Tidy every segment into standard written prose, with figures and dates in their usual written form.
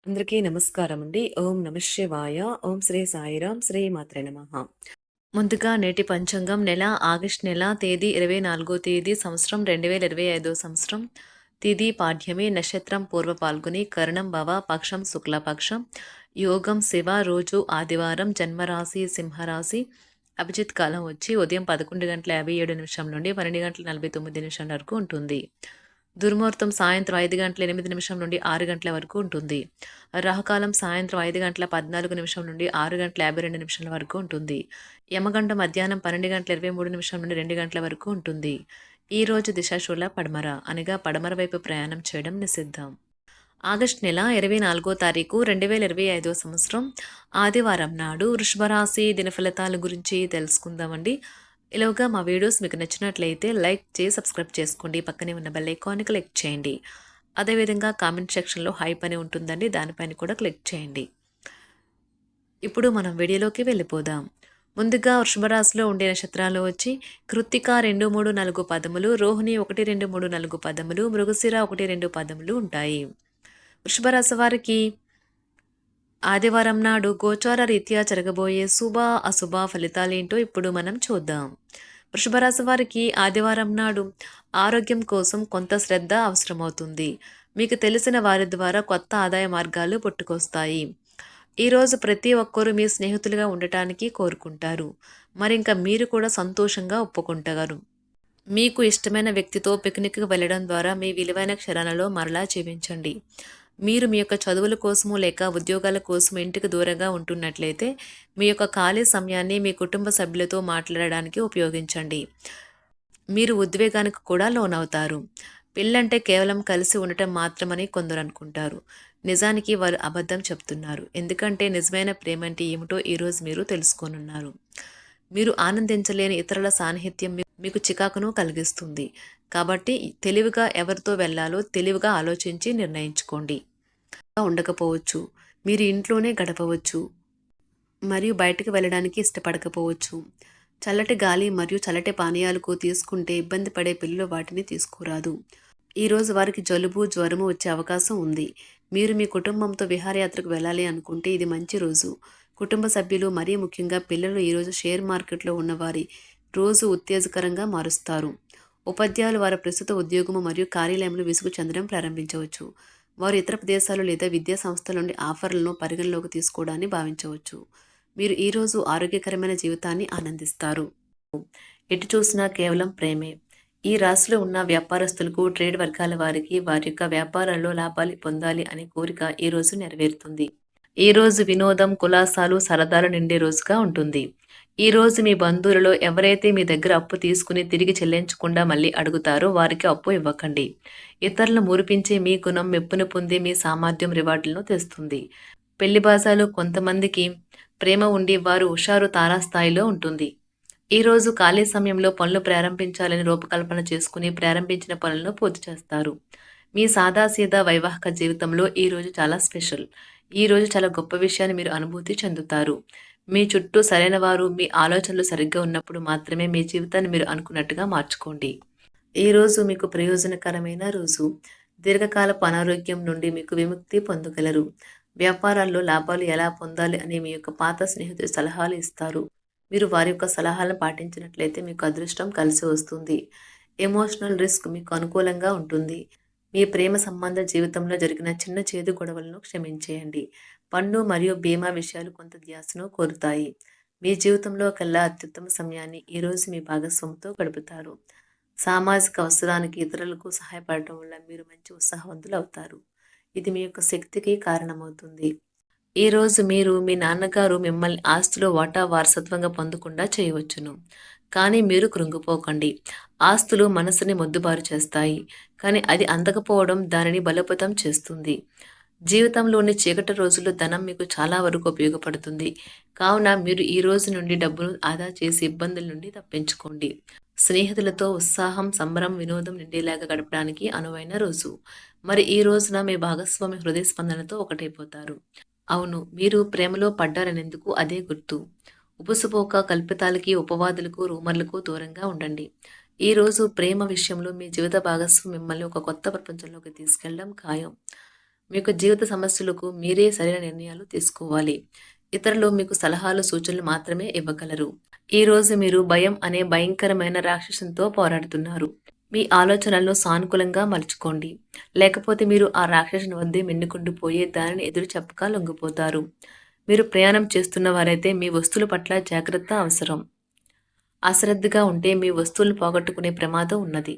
అందరికీ నమస్కారం అండి. ఓం నమః శివాయ. ఓం శ్రీ సాయిరాం. శ్రీ మాత్రే నమః. ముందుగా నేటి పంచాంగం నెల ఆగస్టు నెల తేదీ 24 తేదీ సంవత్సరం 2025 సంవత్సరం. తిథి పాడ్యమి, నక్షత్రం పూర్వ పాల్గొని, కరణం భవ, పక్షం శుక్లపక్షం, యోగం శివ, రోజు ఆదివారం, జన్మరాశి సింహరాశి. అభిజిత్ కాలం వచ్చి ఉదయం 11:57 నుండి 12:49 వరకు ఉంటుంది. దుర్ముహూర్తం సాయంత్రం 5:08 నుండి 6 గంటల వరకు ఉంటుంది. రాహుకాలం సాయంత్రం 5:14 నుండి 6:52 వరకు ఉంటుంది. యమగండం మధ్యాహ్నం 12:23 నుండి 2 గంటల వరకు ఉంటుంది. ఈ రోజు దిశాశూల పడమర, అనగా పడమర వైపు ప్రయాణం చేయడం నిషిద్ధం. ఆగస్టు నెల 24 తారీఖు 2025 సంవత్సరం ఆదివారం నాడు వృషభ రాశి దినఫలితాల గురించి తెలుసుకుందామండి. ఇలాగా మా వీడియోస్ మీకు నచ్చినట్లయితే లైక్ చేసి సబ్స్క్రైబ్ చేసుకోండి. పక్కనే ఉన్న బెల్ ఐకాన్ని క్లిక్ చేయండి. అదేవిధంగా కామెంట్ సెక్షన్లో హైప్ అని ఉంటుందండి, దానిపైన కూడా క్లిక్ చేయండి. ఇప్పుడు మనం వీడియోలోకి వెళ్ళిపోదాం. ముందుగా వృషభ రాశిలో ఉండే నక్షత్రాలు వచ్చి కృత్తిక 2, 3, 4 పదములు, రోహిణి 1, 2, 3, 4 పదములు, మృగశిర 1, 2 పదములు ఉంటాయి. వృషభ రాశి వారికి ఆదివారం నాడు గోచార రీత్యా జరగబోయే శుభ అశుభ ఫలితాలేంటో ఇప్పుడు మనం చూద్దాం. వృషభ రాశి వారికి ఆదివారం నాడు ఆరోగ్యం కోసం కొంత శ్రద్ధ అవసరమవుతుంది. మీకు తెలిసిన వారి ద్వారా కొత్త ఆదాయ మార్గాలు పుట్టుకొస్తాయి. ఈరోజు ప్రతి ఒక్కరూ మీ స్నేహితులుగా ఉండటానికి కోరుకుంటారు. మరింక మీరు కూడా సంతోషంగా ఒప్పుకుంటారు. మీకు ఇష్టమైన వ్యక్తితో పిక్నిక్కి వెళ్ళడం ద్వారా మీ విలువైన క్షణాలలో మరలా జీవించండి. మీరు మీ యొక్క చదువుల కోసము లేక ఉద్యోగాల కోసం ఇంటికి దూరంగా ఉంటున్నట్లయితే మీ యొక్క ఖాళీ సమయాన్ని మీ కుటుంబ సభ్యులతో మాట్లాడడానికి ఉపయోగించండి. మీరు ఉద్వేగానికి కూడా లోనవుతారు. పెళ్ళంటే కేవలం కలిసి ఉండటం మాత్రమని కొందరు అనుకుంటారు. నిజానికి వారు అబద్ధం చెప్తున్నారు. ఎందుకంటే నిజమైన ప్రేమ అంటే ఏమిటో ఈరోజు మీరు తెలుసుకోనున్నారు. మీరు ఆనందించలేని ఇతరుల సాన్నిహిత్యం మీకు చికాకును కలిగిస్తుంది. కాబట్టి తెలివిగా ఎవరితో వెళ్ళాలో తెలివిగా ఆలోచించి నిర్ణయించుకోండి. ఉండకపోవచ్చు, మీరు ఇంట్లోనే గడపవచ్చు మరియు బయటకు వెళ్ళడానికి ఇష్టపడకపోవచ్చు. చల్లటి గాలి మరియు చల్లటి పానీయాలకు తీసుకుంటే ఇబ్బంది పడే పిల్లలు వాటిని తీసుకురాదు. ఈరోజు వారికి జలుబు జ్వరము వచ్చే అవకాశం ఉంది. మీరు మీ కుటుంబంతో విహారయాత్రకు వెళ్ళాలి అనుకుంటే ఇది మంచి రోజు. కుటుంబ సభ్యులు మరీ ముఖ్యంగా పిల్లలు ఈరోజు షేర్ మార్కెట్లో ఉన్నవారి రోజు ఉత్తేజకరంగా మారుస్తారు. ఉపాధ్యాయులు వారి ప్రస్తుత ఉద్యోగము మరియు కార్యాలయంలో విసుగు చెందడం ప్రారంభించవచ్చు. వారు ఇతర ప్రదేశాలు లేదా విద్యా సంస్థల నుండి ఆఫర్లను పరిగణలోకి తీసుకోవడాన్ని భావించవచ్చు. మీరు ఈరోజు ఆరోగ్యకరమైన జీవితాన్ని ఆనందిస్తారు. ఎటు చూసినా కేవలం ప్రేమే. ఈ రాశిలో ఉన్న వ్యాపారస్తులకు, ట్రేడ్ వర్గాల వారికి వారి యొక్క వ్యాపారాల్లో లాభాలు పొందాలి అనే కోరిక ఈ రోజు నెరవేరుతుంది. ఈ రోజు వినోదం, కులాసాలు, సరదాలు నిండే రోజుగా ఉంటుంది. ఈ రోజు మీ బంధువులలో ఎవరైతే మీ దగ్గర అప్పు తీసుకుని తిరిగి చెల్లించకుండా మళ్ళీ అడుగుతారో వారికి అప్పు ఇవ్వకండి. ఇతరులను మురిపించే మీ గుణం మెప్పును పొంది మీ సామర్థ్యం రివార్డులను తెస్తుంది. పెళ్లి బాజాలు కొంతమందికి ప్రేమ ఉండి వారు హుషారు తారాస్థాయిలో ఉంటుంది. ఈరోజు ఖాళీ సమయంలో పనులు ప్రారంభించాలని రూపకల్పన చేసుకుని ప్రారంభించిన పనులను పూర్తి చేస్తారు. మీ సాదాసీదా వైవాహిక జీవితంలో ఈరోజు చాలా స్పెషల్. ఈరోజు చాలా గొప్ప విషయాన్ని మీరు అనుభూతి చెందుతారు. మీ చుట్టూ సరైన వారు, మీ ఆలోచనలు సరిగ్గా ఉన్నప్పుడు మాత్రమే మీ జీవితాన్ని మీరు అనుకున్నట్టుగా మార్చుకోండి. ఈరోజు మీకు ప్రయోజనకరమైన రోజు. దీర్ఘకాలపు అనారోగ్యం నుండి మీకు విముక్తి పొందగలరు. వ్యాపారాల్లో లాభాలు ఎలా పొందాలి అని మీ యొక్క పాత స్నేహితులు సలహాలు ఇస్తారు. మీరు వారి యొక్క సలహాలను పాటించినట్లయితే మీకు అదృష్టం కలిసి వస్తుంది. ఎమోషనల్ రిస్క్ మీకు అనుకూలంగా ఉంటుంది. మీ ప్రేమ సంబంధ జీవితంలో జరిగిన చిన్న చేదు గొడవలను క్షమించేయండి. పన్ను మరియు బీమా విషయాలు కొంత ధ్యాసను కోరుతాయి. మీ జీవితంలో కల్లా అత్యుత్తమ సమయాన్ని ఈరోజు మీ భాగస్వామితో గడుపుతారు. సామాజిక అవసరానికి ఇతరులకు సహాయపడటం వల్ల మీరు మంచి ఉత్సాహవంతులు అవుతారు. ఇది మీ యొక్క శక్తికి కారణమవుతుంది. ఈరోజు మీరు మీ నాన్నగారు మిమ్మల్ని ఆస్తిలో వాటా వారసత్వంగా పొందకుండా చేయవచ్చును. కానీ మీరు కృంగిపోకండి. ఆస్తులు మనసుని మొద్దుబారు చేస్తాయి, కానీ అది అందకపోవడం దానిని బలోపేతం చేస్తుంది. జీవితంలోని చీకటి రోజుల్లో ధనం మీకు చాలా వరకు ఉపయోగపడుతుంది. కావున మీరు ఈ రోజు నుండి డబ్బును ఆదా చేసి ఇబ్బందుల నుండి తప్పించుకోండి. స్నేహితులతో ఉత్సాహం, సంబరం, వినోదం నిండేలాగా గడపడానికి అనువైన రోజు. మరి ఈ రోజున మీ భాగస్వామి హృదయ స్పందనతో ఒకటైపోతారు. అవును, మీరు ప్రేమలో పడ్డారనేందుకు అదే గుర్తు. ఉబుసుపోక కల్పితాలకి, ఉపవాదులకు, రూమర్లకు దూరంగా ఉండండి. ఈరోజు ప్రేమ విషయంలో మీ జీవిత భాగస్వామి మిమ్మల్ని ఒక కొత్త ప్రపంచంలోకి తీసుకెళ్లడం ఖాయం. మీకు జీవిత సమస్యలకు మీరే సరైన నిర్ణయాలు తీసుకోవాలి. ఇతరులు మీకు సలహాలు, సూచనలు మాత్రమే ఇవ్వగలరు. ఈరోజు మీరు భయం అనే భయంకరమైన రాక్షసంతో పోరాడుతున్నారు. మీ ఆలోచనలను సానుకూలంగా మలుచుకోండి. లేకపోతే మీరు ఆ రాక్షసుని వద్దే మిన్నుకుండిపోయి దానిని ఎదురు చెప్పక లొంగిపోతారు. మీరు ప్రయాణం చేస్తున్న వారైతే మీ వస్తువుల పట్ల జాగ్రత్త అవసరం. అశ్రద్ధగా ఉంటే మీ వస్తువులను పోగొట్టుకునే ప్రమాదం ఉన్నది.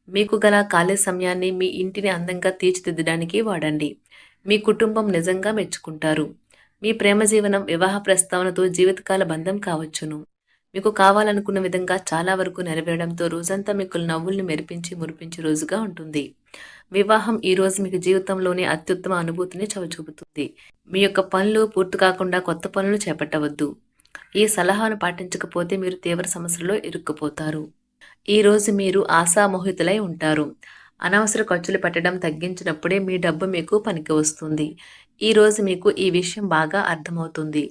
మీకు గల ఖాళీ సమయాన్ని మీ ఇంటిని అందంగా తీర్చిదిద్దడానికి వాడండి. మీ కుటుంబం నిజంగా మెచ్చుకుంటారు. మీ ప్రేమ జీవనం వివాహ ప్రస్తావనతో జీవితకాల బంధం కావచ్చును. మీకు కావాలనుకున్న విధంగా చాలా వరకు నెరవేరడంతో రోజంతా మీకు నవ్వుల్ని మెరిపించి మురిపించే రోజుగా ఉంటుంది. వివాహం ఈ రోజు మీకు జీవితంలోని అత్యుత్తమ అనుభూతిని చవిచూపుతుంది. మీ యొక్క పనులు పూర్తి కాకుండా కొత్త పనులు చేపట్టవద్దు. ఈ సలహాను పాటించకపోతే మీరు తీవ్ర సమస్యల్లో ఇరుక్కుపోతారు. ఈ రోజు మీరు ఆశామోహితులై ఉంటారు. అనవసర ఖర్చులు పెట్టడం తగ్గించినప్పుడే మీ డబ్బు మీకు పనికి వస్తుంది. ఈ రోజు మీకు ఈ విషయం బాగా అర్థమవుతుంది.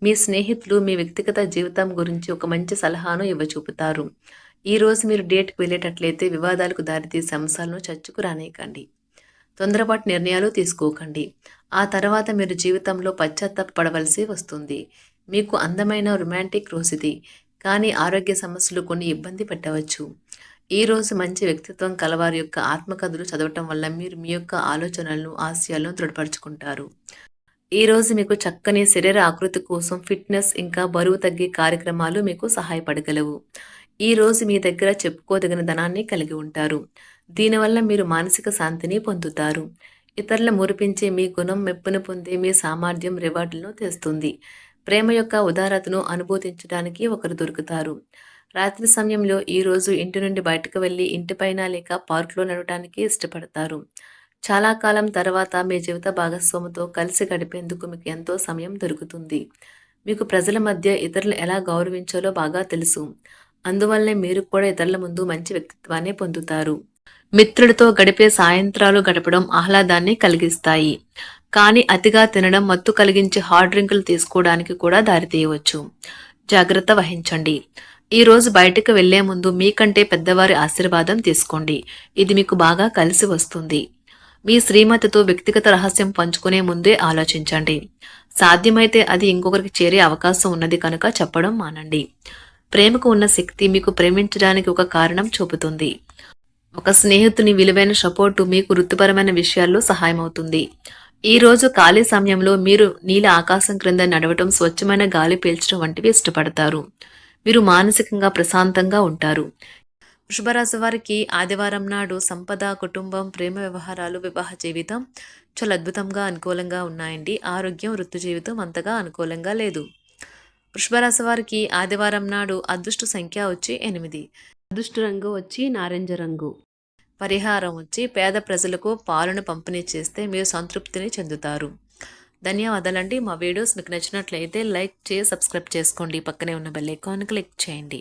మీ స్నేహితులు మీ వ్యక్తిగత జీవితం గురించి ఒక మంచి సలహాను ఇవ్వచూపుతారు. ఈ రోజు మీరు డేట్కి వెళ్ళేటట్లయితే వివాదాలకు దారితీసే అంశాలను చర్చకు రానీయకండి. తొందరపాటు నిర్ణయాలు తీసుకోకండి. ఆ తర్వాత మీరు జీవితంలో పశ్చాత్తాపపడవలసి వస్తుంది. మీకు అందమైన రొమాంటిక్ రోజుది, కానీ ఆరోగ్య సమస్యలు కొన్ని ఇబ్బంది పెట్టవచ్చు. ఈ రోజు మంచి వ్యక్తిత్వం కలవారి యొక్క ఆత్మకథలు చదవటం వల్ల మీరు మీ యొక్క ఆలోచనలను, ఆశయాలను దృఢపరుచుకుంటారు. ఈ రోజు మీకు చక్కని శరీర ఆకృతి కోసం ఫిట్నెస్ ఇంకా బరువు తగ్గే కార్యక్రమాలు మీకు సహాయపడగలవు. ఈ రోజు మీ దగ్గర చెప్పుకోదగిన ధనాన్ని కలిగి ఉంటారు. దీనివల్ల మీరు మానసిక శాంతిని పొందుతారు. ఇతరుల మురిపించే మీ గుణం మెప్పును పొందే మీ సామర్థ్యం రివార్డులను తెస్తుంది. ప్రేమ యొక్క ఉదారతను అనుభూతించడానికి ఒకరు దొరుకుతారు. రాత్రి సమయంలో ఈ రోజు ఇంటి నుండి బయటకు వెళ్ళి ఇంటిపైన లేక పార్కులో నడవటానికి ఇష్టపడతారు. చాలా కాలం తర్వాత మీ జీవిత భాగస్వామితో కలిసి గడిపేందుకు మీకు ఎంతో సమయం దొరుకుతుంది. మీకు ప్రజల మధ్య ఇతరులను ఎలా గౌరవించాలో బాగా తెలుసు. అందువల్లనే మీరు కూడా ఇతరుల ముందు మంచి వ్యక్తిత్వాన్ని పొందుతారు. మిత్రులతో గడిపే సాయంత్రాలు గడపడం ఆహ్లాదాన్ని కలిగిస్తాయి. కానీ అతిగా తినడం మత్తు కలిగించే హార్డ్ డ్రింకులు తీసుకోవడానికి కూడా దారితీయవచ్చు. జాగ్రత్త వహించండి. ఈ రోజు బయటకు వెళ్లే ముందు మీకంటే పెద్దవారి ఆశీర్వాదం తీసుకోండి. ఇది మీకు బాగా కలిసి వస్తుంది. మీ శ్రీమతితో వ్యక్తిగత రహస్యం పంచుకునే ముందే ఆలోచించండి. సాధ్యమైతే అది ఇంకొకరికి చేరే అవకాశం ఉన్నది కనుక చెప్పడం మానండి. ప్రేమకు ఉన్న శక్తి మీకు ప్రేమించడానికి ఒక కారణం చూపుతుంది. ఒక స్నేహితుని విలువైన సపోర్టు మీకు వృత్తిపరమైన విషయాల్లో సహాయమవుతుంది. ఈ రోజు ఖాళీ సమయంలో మీరు నీల ఆకాశం క్రింద నడవటం, స్వచ్ఛమైన గాలి పీల్చడం వంటివి ఇష్టపడతారు. మీరు మానసికంగా ప్రశాంతంగా ఉంటారు. వృషభరాశి వారికి ఆదివారం నాడు సంపద, కుటుంబం, ప్రేమ వ్యవహారాలు, వివాహ జీవితం చాలా అద్భుతంగా అనుకూలంగా ఉన్నాయండి. ఆరోగ్యం, వృత్తి జీవితం అంతగా అనుకూలంగా లేదు. వృషభరాశి వారికి ఆదివారం నాడు అదృష్ట సంఖ్య వచ్చి 8. అదృష్ట రంగు వచ్చి నారింజ రంగు. పరిహారం వచ్చి పేద ప్రజలకు పాలను పంపిణీ చేస్తే మీరు సంతృప్తిని చెందుతారు. ధన్యవాదాలండి. మా వీడియోస్ మీకు నచ్చినట్లయితే లైక్ చేసి సబ్స్క్రైబ్ చేసుకోండి. పక్కనే ఉన్న బెల్ ఐకాన్ క్లిక్ చేయండి.